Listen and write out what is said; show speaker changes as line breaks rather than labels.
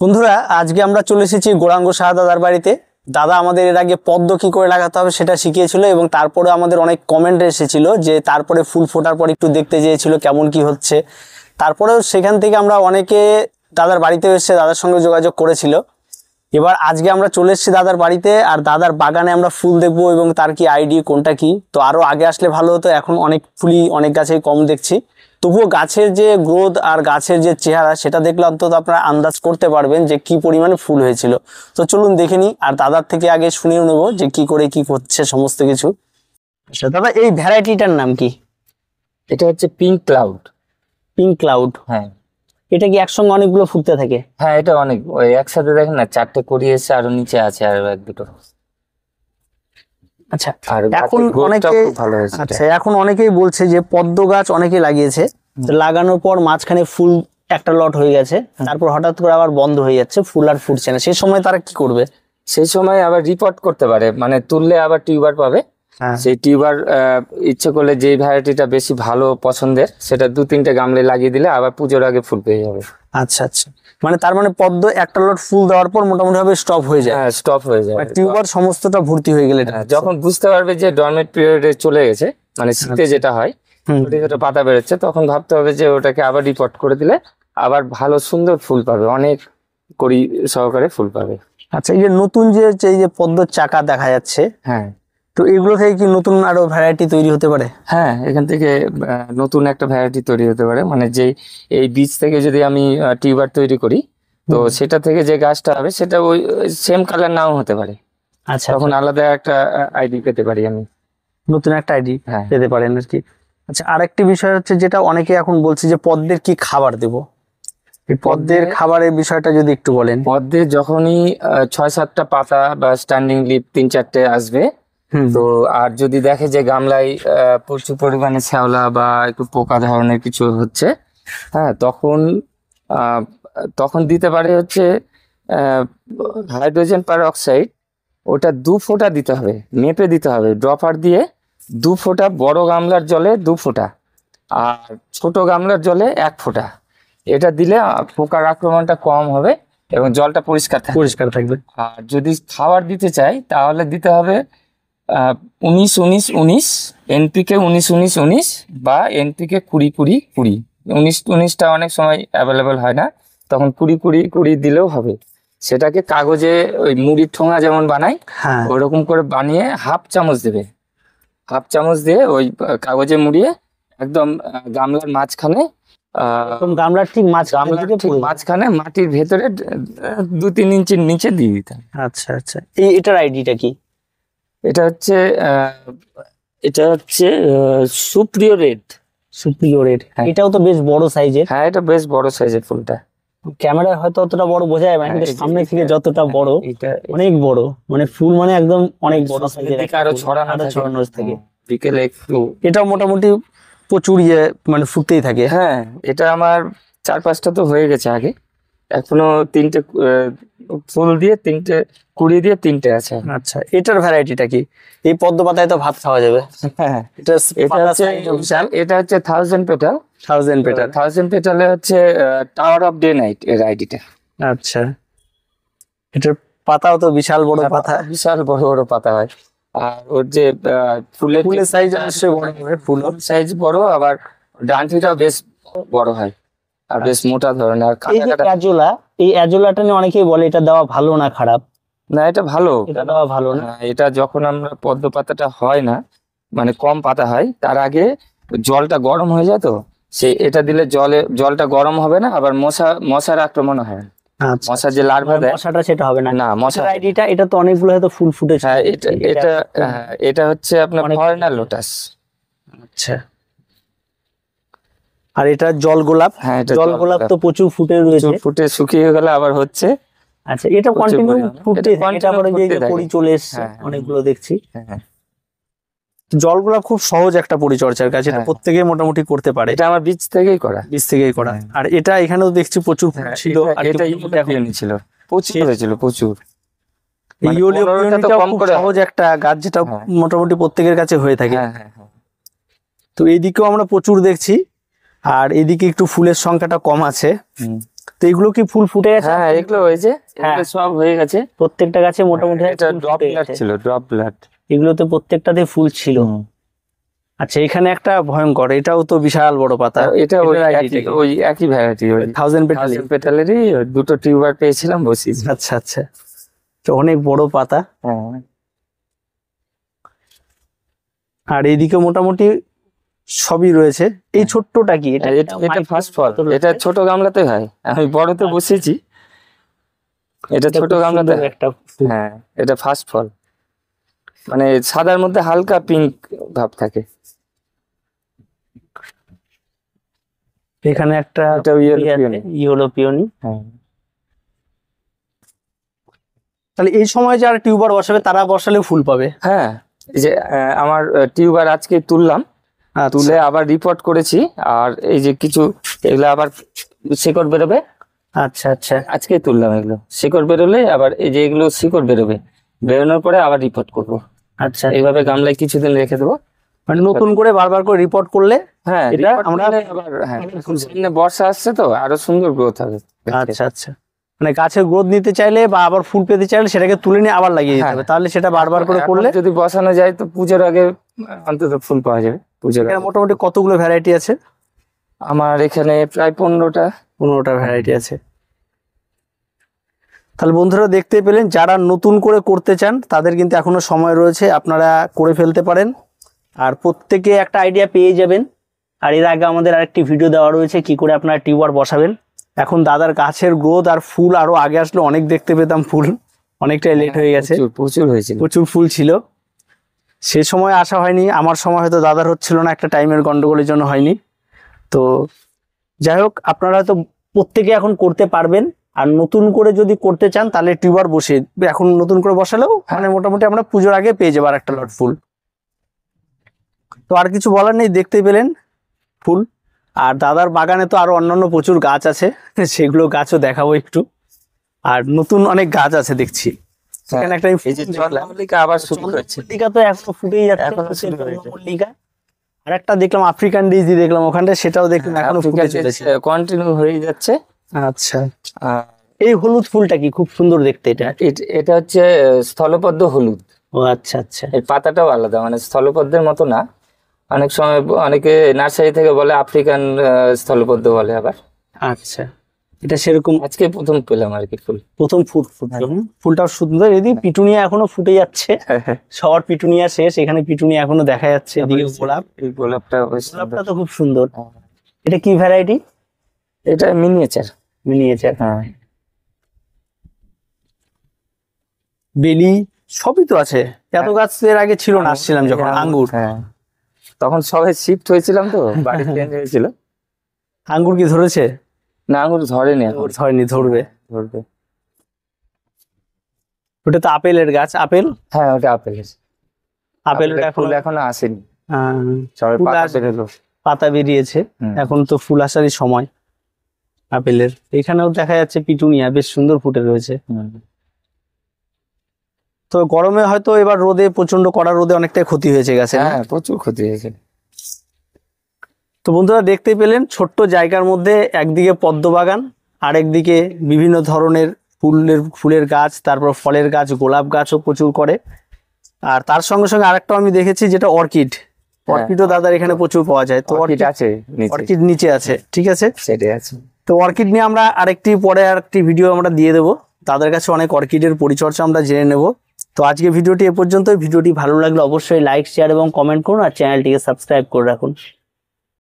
বন্ধুরা, আজকে আমরা চলে এসেছি গৌরাঙ্গ সাহা দাদার বাড়িতে। দাদা আমাদের এর আগে পদ্ম কি করে লাগাতে হবে সেটা শিখিয়েছিল এবং তারপরে আমাদের অনেক কমেন্ট এসেছিল যে তারপরে ফুল ফোটার পর একটু দেখতে চেয়েছিল কেমন কি হচ্ছে। তারপরেও সেখান থেকে আমরা অনেকে দাদার বাড়িতে এসে দাদার সঙ্গে যোগাযোগ করেছিল। এবার আজকে আমরা চলে এসেছি দাদার বাড়িতে, আর দাদার বাগানে আমরা ফুল দেখবো এবং তার কি আইডি কোনটা কি। তো আরো আগে আসলে ভালো হতো, এখন অনেক ফুলই অনেক গাছেই কম দেখছি। তবুও গাছের যে গ্রোথ আর গাছের যে চেহারা সেটা দেখলে অন্তত আপনারা আন্দাজ করতে পারবেন যে কি পরিমাণে ফুল হয়েছিল। তো চলুন দেখে নিই, আর দাদার থেকে আগে শুনেও নেবো যে কি করে কি করছে সমস্ত কিছু। আচ্ছা দাদা, এই ভ্যারাইটিটার নাম কি?
এটা হচ্ছে পিঙ্ক ক্লাউড।
পিঙ্ক ক্লাউড,
হ্যাঁ।
এটা কি একসঙ্গে অনেকগুলো ফুটতে থাকে?
হ্যাঁ, এটা অনেক, ওই একসাথে দেখেন না, চারটে কড়ি এসে আরো নিচে আছে আর এক দুটো।
আচ্ছা,
আর
এখন অনেকে
ভালো হয়েছে।
আচ্ছা, এখন অনেকেই বলছে যে পদ্ম গাছ অনেকে লাগিয়েছে, লাগানোর পর মাঝখানে ফুল একটা লট হয়ে গেছে, তারপর হঠাৎ করে আবার বন্ধ হয়ে যাচ্ছে, ফুল আর ফুটছে না। সেই সময় তারা কি করবে?
সেই সময় আবার রিপোর্ট করতে পারে, মানে তুললে আবার টিউবার পাবে। সেই টিউবার ইচ্ছে করলে যে ভ্যারাইটিটা বেশি ভালো পছন্দের সেটা 2-3টে গামলে লাগিয়ে দিলে আবার পুজোর আগে ফুল পেয়ে যাবে।
আচ্ছা আচ্ছা, মানে তার মানে পদ্ম একটা লট ফুল দেওয়ার পর মোটামুটি ভাবে স্টপ হয়ে যায়।
হ্যাঁ, স্টপ হয়ে যায়,
টিউবার সমস্তটা ভর্তি হয়ে গেলে
যখন বুঝতে পারবে যে ডরমেট পিরিয়ডে চলে গেছে, মানে শীতে যেটা হয় ছোট ছোট পাতা বেরোচ্ছে, তখন ভাবতে হবে যে ওটাকে আবার রিপোর্ট করে দিলে আবার ভালো সুন্দর ফুল পাবে, অনেক কড়ি সহকারে ফুল পাবে।
আচ্ছা, এই যে নতুন যে এই যে পদ্মর চাকা দেখা যাচ্ছে,
হ্যাঁ,
তো এগুলো থেকে কি নতুন আরো ভ্যারাইটি তৈরি হতে পারে?
হ্যাঁ, এখান থেকে নতুন একটা ভ্যারাইটি তৈরি হতে পারে, মানে যে এই বীজ থেকে যদি আমি টিউবার তৈরি করি তো সেটা থেকে যে গাছটা হবে সেটা ওই সেম কালার নাও হতে পারে।
আচ্ছা,
তখন আলাদা একটা আইডি পেতে পারি আমি,
নতুন একটা আইডি
হ্যাঁ,
পেতে পারেন আর কি। আচ্ছা, আরেকটি বিষয় হচ্ছে যেটা অনেকে এখন বলছে যে পদ্মের কি খাবার দেব, এই পদ্মের খাবারের বিষয়টা যদি একটু বলেন।
পদ্মে যখনই 6-7টা পাতা বা স্ট্যান্ডিং লিফ 3-4টে আসবে, তো আর যদি দেখে যে গামলায় প্রচুর পরিমাণে শ্যাওলা বা একটু পোকা ধরনের কিছু হচ্ছে, হ্যাঁ, তখন দিতে পারে হচ্ছে হাইড্রোজেন পারঅক্সাইড। ওটা 2 ফোঁটা দিতে হবে, মেপে দিতে হবে, ড্রপার দিয়ে 2 ফোঁটা, বড় গামলার জলে 2 ফোঁটা আর ছোট গামলার জলে 1 ফোঁটা। এটা দিলে পোকার আক্রমণটা কম হবে এবং জলটা পরিষ্কার থাকবে। আর যদি খাবার দিতে চাই তাহলে দিতে হবে 19-19-19, এনপিকে 19-19-19 বা এনপিকে 20-20-20। 19-19টা অনেক সময় অ্যাভেলেবেল হয় না, তখন 20-20-20 দিলেও হবে। সেটাকে কাগজে ওই মুড়ির ঠোঙা যেমন বানাই ওরকম করে বানিয়ে হাফ চামচ দেবে, হাফ চামচ দিয়ে ওই কাগজে মুড়িয়ে একদম গামলার মাঝখানে,
গামলার ঠিক
মাঝখানে মাটির ভেতরে 2-3 ইঞ্চির নিচে দিয়ে দিতে।
আচ্ছা আচ্ছা, এটার আইডিটা কি?
এটা হচ্ছে সুপ্রিয় রেড।
এটাও তো বেশ বড় সাইজের।
হ্যাঁ, এটা বেশ বড় সাইজের ফুলটা।
ক্যামেরায় হয়তো অতটা বড় বোঝা যাবে না, কিন্তু সামনে থেকে যতটা বড়, এটা অনেক বড়, মানে ফুল মানে একদম অনেক বড় সাইজের,
আরো ছড়ানো
থাকে
বিকেলে একটু।
এটা মোটামুটি প্রচুর মানে ফুটতেই থাকে।
হ্যাঁ, এটা আমার 4-5টা তো হয়ে গেছে আগে, এখনো 3টে ফুল দিয়ে 3টে কুড়ি দিয়ে 3টে আছে।
আচ্ছা, এটার ভ্যারাইটিটা কি? এই পদ্ম পাতায় তো ভাত খাওয়া যাবে।
হ্যাঁ, এটা হচ্ছে 1000 পেটাল। 1000 পেটালে হচ্ছে টাওয়ার অফ ডে নাইট এর আইডিটা।
আচ্ছা, এটার পাতাও তো বিশাল বড় পাতা,
বিশাল বড় বড় পাতা হয়। আর ওর যে ফুলের সাইজ আসছে বড়, ফুলের সাইজ বড়, আবার ডান্টিটাও বেশ বড় হয় আর বেশ মোটা ধরনের। আর
এই অ্যাজোলাটা নিয়ে অনেকেই বলে এটা দেওয়া ভালো না খারাপ?
না, এটা ভালো,
এটা দেওয়া ভালো না।
এটা যখন আমরা পদ্ম পাতাটা হয় না, মানে কম পাতা হয়, তার আগে জলটা গরম হয়ে যায়, তো এটা দিলে জলটা গরম হবে না, আবার মশার আক্রমণ হয়। মশা যে লার্ভা দেয়,
মশাটা সেটা হবে না।
না, মশার
আইডিটা এটা তো অনেকগুলো হয়তো ফুল ফুটেছে।
হ্যাঁ, এটা হচ্ছে আপনার ফরেনার লোটাস।
আচ্ছা, আর এটা জল গোলাপ।
হ্যাঁ,
জল গোলাপ তো প্রচুর ফুটে
শুকিয়ে গেলে আবার হচ্ছে।
আচ্ছা, এটা কন্টিনিউ ফুটতে থাকে, তারপরে যে কড়ি চলে এসেছে অনেকগুলো দেখছি। জল গোলাপ খুব সহজ একটা পরিচর্যার কাজ, এটা প্রত্যেকেই মোটামুটি করতে পারে।
এটা আমার বীজ থেকেই করা।
আর এটা এখানেও দেখছি প্রচুর ছিল,
প্রচুর।
সহজ একটা গাছ, যেটা মোটামুটি প্রত্যেকের কাছে হয়ে থাকে। তো এইদিকেও আমরা প্রচুর দেখছি, আর এদিকে একটু ফুলের সংখ্যাটা কম আছে। তো এগুলো কি ফুল ফুটে গেছে?
হ্যাঁ এগুলো হয়েছে, এগুলো সব হয়ে গেছে।
প্রত্যেকটা গাছে মোটামুটি
এটা
ফুল
ড্রপ
ফুটে
ব্লাড
গেছে।
ছিল, ড্রপ ব্লাড।
এগুলোতে প্রত্যেকটাতে ফুল ছিল। আচ্ছা, এখানে একটা ভয়ঙ্কর, এটাও তো বিশাল বড় পাতা।
এটা ওই একই ভ্যারাইটি, ওই
1000 পেটাল।
পেটালেরই দুটো টিউবার পেয়েছিলাম, বসিয়েছি।
আচ্ছা আচ্ছা, তো অনেক বড় পাতা।
হ্যাঁ
আর এইদিকে মোটামুটি সবই রয়েছে। এই ছোট্টটা কি?
এটা ফার্স্ট ফল, এটা ছোট গামলাতে হয়, আমি বড়তে বসিয়েছি। এটা ছোট গামলাতে
একটা।
হ্যাঁ, এটা ফার্স্ট ফল, মানে সাদার মধ্যে হালকা পিঙ্ক ভাব থাকে।
এখানে একটা
এটা ইয়েলো।
Yellow peony.
হ্যাঁ,
তাহলে এই সময় যারা টিউবার বসাবে তারা বসালে ফুল পাবে।
হ্যাঁ এই যে আমার টিউবার আজকে তুললাম, তুলে আবার রিপোর্ট করেছি। আর এই যে কিছু এগুলো আবার শিকড় বেরোবে।
আচ্ছা আচ্ছা,
আজকে তুললাম, এগুলো শিকড় বেরোলে আবার এই যে এগুলো শিকড় বেরোবে, বেরোনোর পরে আবার রিপোর্ট করবো।
আচ্ছা,
এইভাবে গামলায় কিছুদিন রেখে দেবো,
মানে নতুন করে বারবার করে রিপোর্ট করলে।
হ্যাঁ
এটা
আমরা আবার হ্যাঁ, এখন সামনে বর্ষা আসছে তো আরো সুন্দর গ্রোথ হবে।
আচ্ছা আচ্ছা, মানে গাছের গ্রোথ নিতে চাইলে বা আবার ফুল পেতে চাইলে সেটাকে তুলে নিয়ে আবার লাগিয়ে দিতে হবে, তাহলে সেটা বারবার করে
এখন
করলে।
যদি বসানো যায় তো পুজোর আগে অন্তত ফুল পাওয়া যাবে। পুজোর
এখানে
আগে
মোটামুটি কতগুলো ভ্যারাইটি আছে?
আমার এখানে প্রায় 15টা
ভ্যারাইটি আছে। তাহলে বন্ধুরা দেখতে পেলেন, যারা নতুন করে করতে চান তাদের কিন্তু এখনো সময় রয়েছে, আপনারা করে ফেলতে পারেন। আর প্রত্যেকে একটা আইডিয়া পেয়ে যাবেন। আর এর আগে আমাদের আরেকটি ভিডিও দেওয়া রয়েছে কি করে আপনারা টিউবার বসাবেন। এখন দাদার গাছের গ্রোথ আর ফুল আরো আগে আসলে অনেক দেখতে পেতাম, ফুল অনেকটাই লেট হয়ে গেছে।
প্রচুর হয়েছিল,
প্রচুর ফুল ছিল, সে সময় আসা হয়নি। আমার সময় হয়তো দাদার হচ্ছিল না, একটা টাইমের গন্ডগোলের জন্য হয়নি। তো যাই হোক, আপনারা হয়তো প্রত্যেকে এখন করতে পারবেন। আর নতুন করে যদি করতে চান তাহলে টিউবার বসিয়ে এখন নতুন করে বসালেও মানে মোটামুটি আমরা পুজোর আগে পেয়ে যাবো আর একটা লট ফুল। তো আর কিছু বলার নেই, দেখতেই পেলেন ফুল। আর দাদার বাগানে তো আরো অন্যান্য প্রচুর গাছ আছে, সেগুলো গাছও দেখাবো একটু। আর নতুন অনেক গাছ আছে দেখছি। এখানে একটা
এই যে চন্দ্রমল্লিকা আবার শুরু হয়েছে।
মল্লিকা তো এখনো ফুটেই যাচ্ছে,
এখনো শুরু হয়েছে।
মল্লিকা। আর একটা দেখলাম আফ্রিকান ডিজি দেখলাম ওখানটা, সেটাও দেখলাম এখনো ফুটে চলেছে,
কন্টিনিউ হয়ে যাচ্ছে।
আচ্ছা, এই হলুদ ফুলটা কি খুব সুন্দর দেখতে এটা।
এটা হচ্ছে স্থলপদ্ম হলুদ।
ও আচ্ছা আচ্ছা,
এর পাতাটাও আলাদা, মানে স্থলপদ্মের মতো না। অনেক সময় অনেকে নার্সারি থেকে বলে আফ্রিকান স্থলপদ্ম বলে আবার।
আচ্ছা, এটা সেরকম
আজকে প্রথম পেলাম আর কি ফুল,
প্রথম ফুটলো। ফুলটাও সুন্দর। এদিকে পিটুনিয়া এখনো ফুটে যাচ্ছে, সবার পিটুনিয়া শেষ, এখানে পিটুনিয়া এখনো দেখা যাচ্ছে। এদিকে গোলাপ,
এই গোলাপটা
গোলাপটা তো খুব সুন্দর। এটা কি ভ্যারাইটি?
এটা মিনিয়েচার।
মিনিয়েচার,
হ্যাঁ।
বেলি সবই তো আছে। এত গাছ এর আগে ছিল না, আসছিলাম যখন। আঙ্গুর,
হ্যাঁ তখন সবাই শিফট হয়েছিলাম তো, বাড়ি চেঞ্জ হয়েছিল।
আঙ্গুর কি ধরেছে?
না আঙ্গুর ধরেনি এখন,
হয়নি, ধরবে। ওটা তো আপেলের গাছ, আপেল।
হ্যাঁ ওটা আপেলের।
আপেলটা এখন
এখনো আসেনি, সবাই
ফুল
পাতা বেরোলো।
পাতা বেরিয়েছে, এখন তো ফুল আসারই সময় আপেলের। এখানেও দেখা যাচ্ছে পিটুনিয়া বেশ সুন্দর ফুটে রয়েছে। তো গরমে হয়তো এবার রোদে, প্রচন্ড কড়া রোদে অনেকটাই ক্ষতি হয়েছে গাছে।
হ্যাঁ প্রচুর ক্ষতি হয়েছে।
তো বন্ধুরা দেখতে পেলেন, ছোট্ট জায়গার মধ্যে একদিকে পদ্ম বাগান, আরেকদিকে বিভিন্ন ধরনের ফুলের গাছ, তারপর ফলের গাছ, গোলাপ গাছও প্রচুর করে। আর তার সঙ্গে সঙ্গে আরেকটা আমি দেখেছি যেটা অর্কিড। অর্কিডও দাদার এখানে প্রচুর পাওয়া যায়। তো
অর্কিড আছে,
অর্কিড নিচে আছে, ঠিক আছে,
সেটাই আছে।
তো অর্কিড নিয়ে আমরা পরে আরেকটি ভিডিও আমরা দিয়ে দেবো। তাদের কাছে অনেক অর্কিডের পরিচর্যা আমরা জেনে নেব। তো আজকে ভিডিওটি এ পর্যন্ত। ভিডিওটি ভালো লাগলে অবশ্যই লাইক, শেয়ার এবং কমেন্ট করুন, আর চ্যানেলটিকে সাবস্ক্রাইব করে রাখুন।